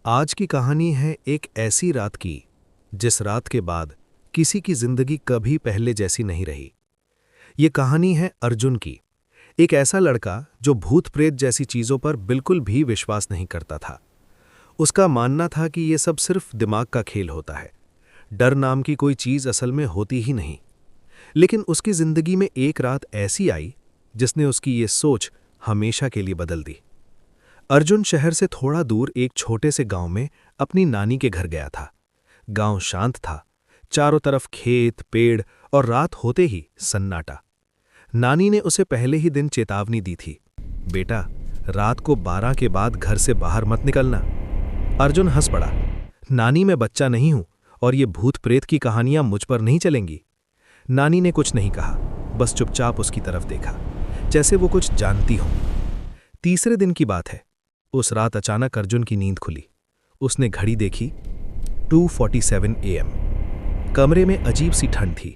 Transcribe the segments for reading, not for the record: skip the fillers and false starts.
आज की कहानी है एक ऐसी रात की जिस रात के बाद किसी की जिंदगी कभी पहले जैसी नहीं रही। ये कहानी है अर्जुन की। एक ऐसा लड़का जो भूत प्रेत जैसी चीजों पर बिल्कुल भी विश्वास नहीं करता था। उसका मानना था कि ये सब सिर्फ दिमाग का खेल होता है, डर नाम की कोई चीज असल में होती ही नहीं। लेकिन उसकी जिंदगी में एक रात ऐसी आई जिसने उसकी ये सोच हमेशा के लिए बदल दी। अर्जुन शहर से थोड़ा दूर एक छोटे से गांव में अपनी नानी के घर गया था। गांव शांत था, चारों तरफ खेत, पेड़ और रात होते ही सन्नाटा। नानी ने उसे पहले ही दिन चेतावनी दी थी, बेटा, रात को 12 के बाद घर से बाहर मत निकलना। अर्जुन हंस पड़ा, नानी मैं बच्चा नहीं हूं और ये भूत प्रेत की कहानियां मुझ पर नहीं चलेंगी। नानी ने कुछ नहीं कहा, बस चुपचाप उसकी तरफ देखा, जैसे वो कुछ जानती हो। तीसरे दिन की बात है। उस रात अचानक अर्जुन की नींद खुली। उसने घड़ी देखी, 2:47 AM। कमरे में अजीब सी ठंड थी,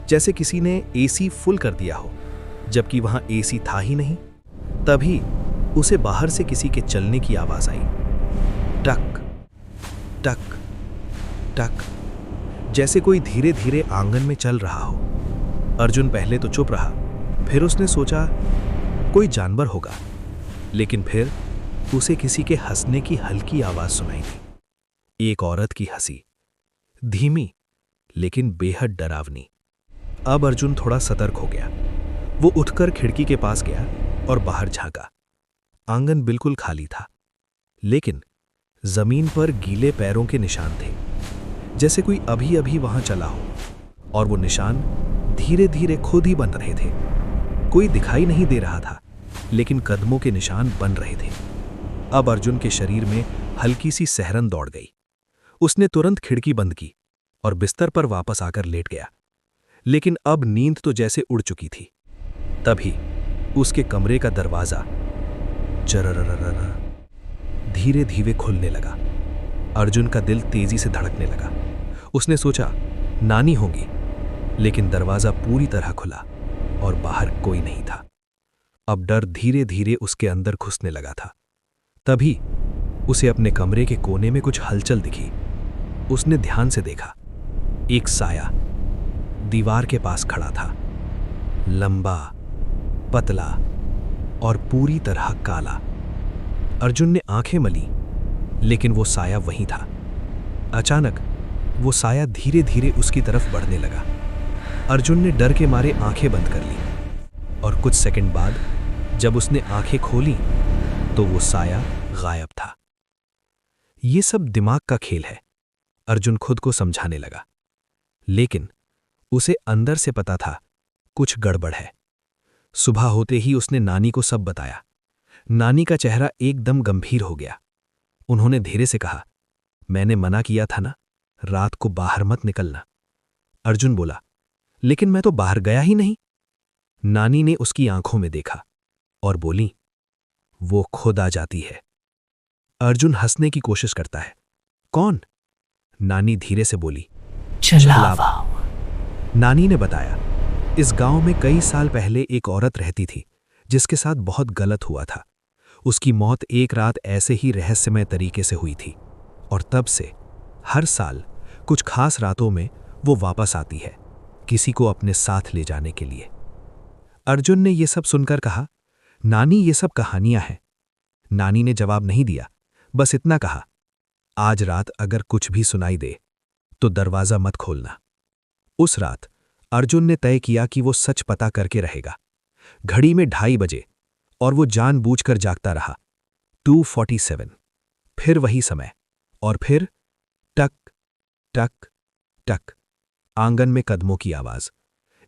जैसे किसी ने एसी फुल कर दिया हो, जबकि वहां एसी था ही नहीं। तभी उसे बाहर से किसी के चलने की आवाज आई, टक टक टक, जैसे कोई धीरे धीरे आंगन में चल रहा हो। अर्जुन पहले तो चुप रहा, फिर उसने सोचा कोई जानवर होगा, लेकिन फिर उसे किसी के हंसने की हल्की आवाज सुनाई दी। एक औरत की हंसी, धीमी लेकिन बेहद डरावनी। अब अर्जुन थोड़ा सतर्क हो गया। वो उठकर खिड़की के पास गया और बाहर झांका। आंगन बिल्कुल खाली था, लेकिन जमीन पर गीले पैरों के निशान थे, जैसे कोई अभी अभी वहां चला हो। और वो निशान धीरे धीरे खुद ही बन रहे थे। कोई दिखाई नहीं दे रहा था, लेकिन कदमों के निशान बन रहे थे। अब अर्जुन के शरीर में हल्की सी सहरन दौड़ गई। उसने तुरंत खिड़की बंद की और बिस्तर पर वापस आकर लेट गया। लेकिन अब नींद तो जैसे उड़ चुकी थी। तभी उसके कमरे का दरवाजा चररररर धीरे धीरे खुलने लगा। अर्जुन का दिल तेजी से धड़कने लगा। उसने सोचा नानी होंगी, लेकिन दरवाजा पूरी तरह खुला और बाहर कोई नहीं था। अब डर धीरे धीरे उसके अंदर घुसने लगा था। तभी उसे अपने कमरे के कोने में कुछ हलचल दिखी। उसने ध्यान से देखा, एक साया दीवार के पास खड़ा था, लंबा, पतला और पूरी तरह काला। अर्जुन ने आंखें मली, लेकिन वो साया वहीं था। अचानक वो साया धीरे धीरे उसकी तरफ बढ़ने लगा। अर्जुन ने डर के मारे आंखें बंद कर ली और कुछ सेकंड बाद जब उसने आंखें खोली तो वो साया गायब था। ये सब दिमाग का खेल है, अर्जुन खुद को समझाने लगा। लेकिन उसे अंदर से पता था कुछ गड़बड़ है। सुबह होते ही उसने नानी को सब बताया। नानी का चेहरा एकदम गंभीर हो गया। उन्होंने धीरे से कहा, मैंने मना किया था ना, रात को बाहर मत निकलना। अर्जुन बोला, लेकिन मैं तो बाहर गया ही नहीं। नानी ने उसकी आंखों में देखा और बोली, वो खुद आ जाती है। अर्जुन हंसने की कोशिश करता है। कौन? नानी धीरे से बोली, छलावा। नानी ने बताया, इस गांव में कई साल पहले एक औरत रहती थी जिसके साथ बहुत गलत हुआ था। उसकी मौत एक रात ऐसे ही रहस्यमय तरीके से हुई थी और तब से हर साल कुछ खास रातों में वो वापस आती है, किसी को अपने साथ ले जाने के लिए। अर्जुन ने यह सब सुनकर कहा, नानी ये सब कहानियां हैं। नानी ने जवाब नहीं दिया, बस इतना कहा, आज रात अगर कुछ भी सुनाई दे तो दरवाजा मत खोलना। उस रात अर्जुन ने तय किया कि वो सच पता करके रहेगा। घड़ी में 2:30 बजे और वो जानबूझकर जागता रहा। 2:47, फिर वही समय और फिर टक टक टक, आंगन में कदमों की आवाज।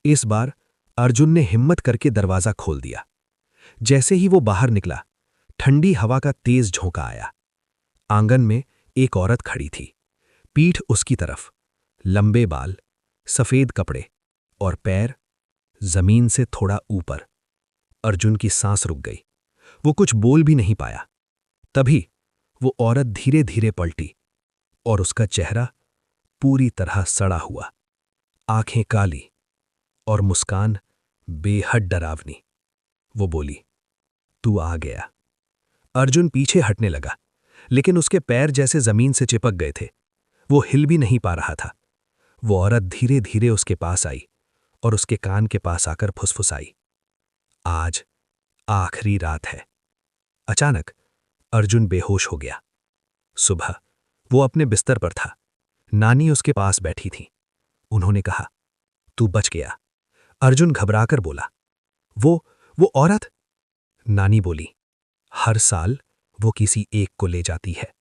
इस बार अर्जुन ने हिम्मत करके दरवाजा खोल दिया। जैसे ही वो बाहर निकला, ठंडी हवा का तेज झोंका आया। आंगन में एक औरत खड़ी थी, पीठ उसकी तरफ, लंबे बाल, सफेद कपड़े और पैर जमीन से थोड़ा ऊपर। अर्जुन की सांस रुक गई। वो कुछ बोल भी नहीं पाया। तभी वो औरत धीरे धीरे पलटी और उसका चेहरा पूरी तरह सड़ा हुआ, आंखें काली और मुस्कान बेहद डरावनी। वो बोली, तू आ गया। अर्जुन पीछे हटने लगा, लेकिन उसके पैर जैसे जमीन से चिपक गए थे। वो हिल भी नहीं पा रहा था। वो औरत धीरे धीरे उसके पास आई और उसके कान के पास आकर फुसफुसाई, आज आखिरी रात है। अचानक अर्जुन बेहोश हो गया। सुबह वो अपने बिस्तर पर था। नानी उसके पास बैठी थी। उन्होंने कहा, तू बच गया। अर्जुन घबराकर बोला, वो औरत? नानी बोली, हर साल वो किसी एक को ले जाती है,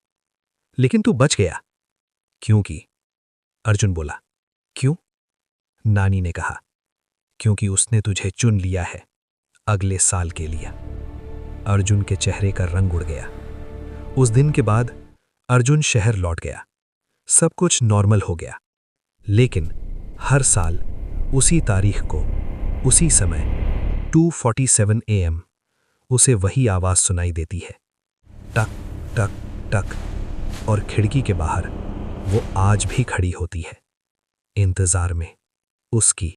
लेकिन तू बच गया। क्योंकि? अर्जुन बोला। क्यों? नानी ने कहा, क्योंकि उसने तुझे चुन लिया है अगले साल के लिए। अर्जुन के चेहरे का रंग उड़ गया। उस दिन के बाद अर्जुन शहर लौट गया। सब कुछ नॉर्मल हो गया। लेकिन हर साल उसी तारीख को, उसी समय 2:47 AM उसे वही आवाज सुनाई देती है, टक टक टक। और खिड़की के बाहर वो आज भी खड़ी होती है, इंतजार में उसकी